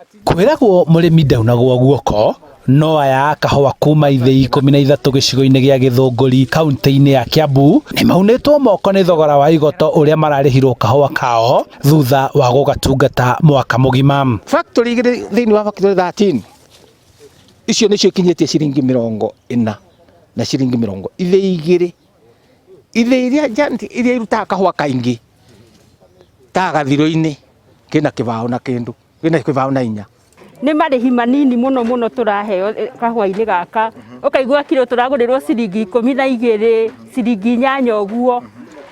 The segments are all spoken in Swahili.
Kwiragwo murimi ndaunagwo guoko no aya kahua kuma ithei 13 gicigo-ini gia Githunguri kaunti-ini ya Kiambu ni maunitwo moko ni thogora wa igoto uria mararihirwo kahua kao thutha wa gugatungata mwaka mugima. Factory igiri thiini wa factory 13 icio nicio kinyitie ciringi 40 na ciringi 70 ithei igiri ithei iria janti iria irutaga kahua kaingi ta gathiro-ini kina kibao na kindu kina kibao na inya ni marihi manini muno turaheo kahua-ini gaka ukaigua kilo turagurirwo ciringi 12 ciringi 8 uguo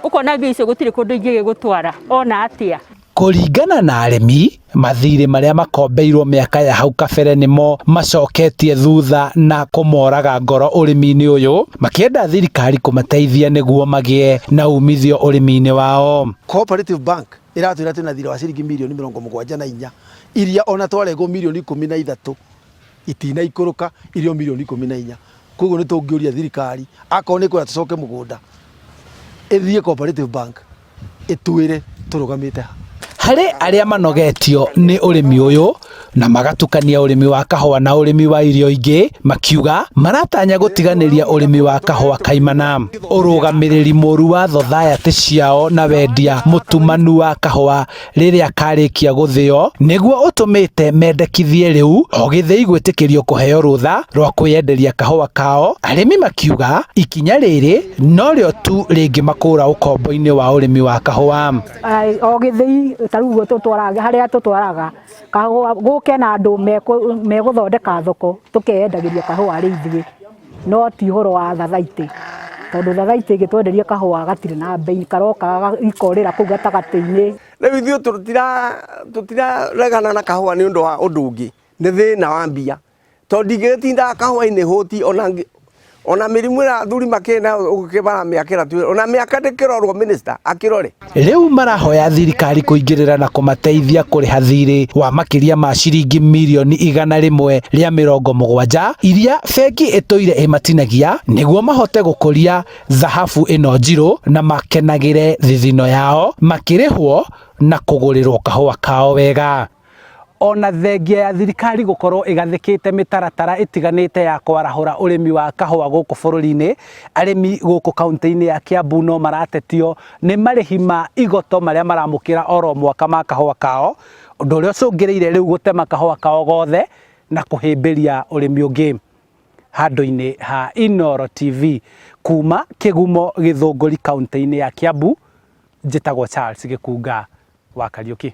ukona mbia icio gutiri kundu ingi gutwara ona atia. Kuringana na arimi mathire maria makombeirwo miaka ya hau kabere nimo macoketie thutha na kumoraga ngoro urimi-ini uyu makienda thirikari kumateithia niguo magie na umithio urimi-ini wao. Cooperative Bank iratwira twina thira wa ciringi mirioni 74 iria ona twarego mirioni 13 itina ikuruka irio mirioni 14 koguo nitungiuria thirikari akao ni kwira tucoke mugunda ithie Cooperative Bank itwire turugamite hari aria manogetio ni urimi uyu na magatukania urimi wa kahua na urimi wa irio ingi makiuga maratanya gutiganiria urimi wa kahua kaimana. Urugamiriri moru wa society ciao na wendia mutumanu wa kahua riria karikia guthio niguo utumite mendekithie riu o githei gwitikirio kuheo rutha rwa kuyenderia kahua kao. Arimi makiuga ikinya riri no rio tu ringi makura ukombo-ini wa urimi wa kahua. O githei tarugo tutwaraga haria tutwaraga kahua guke na andu meguthondeka thoko tukeyendagiria kahua ri ithie no ti horo wa thathaiti tondu thathaiti gitwenderia kahua gatire na bei karoka ikorira kuu gatagati-ini. Riu ithio tutira regana na kahua ni undu wa undu ungi ni thina wa mbia tondu ingitinda kahua-ini huti ona mirimu na thuri makena ukibara miakira tu ona miaka ndikirorwo minister akirore. Riu marahoya thirikari kuingirira na kumateithia kuriha thiri wa makiria ma ciringi mirioni 170 iria bengi itoire imatinagia niguo mahote gukuria dhahabu ino njiru na makenagire thithino yao makirihwo na kugurirwo kahua kao wega. Ona thengia ya thirikari gukorwo igathikite mitaratara itiganite ya kwarahura urimi wa kahua guku bururi-ini arimi guku kaunti-ini ya Kiambu no maratetio ni marihi ma igoto maria maramukira oro mwaka ma kahua kao undu uria ucungireire riu gutema kahua kao gothe na kuhimbiria urimi ungi. Handu-ini ha Inooro TV kuma Kigumo Githunguri kaunti-ini ya Kiambu njitagwo Charles Gikunga wa Kariuki.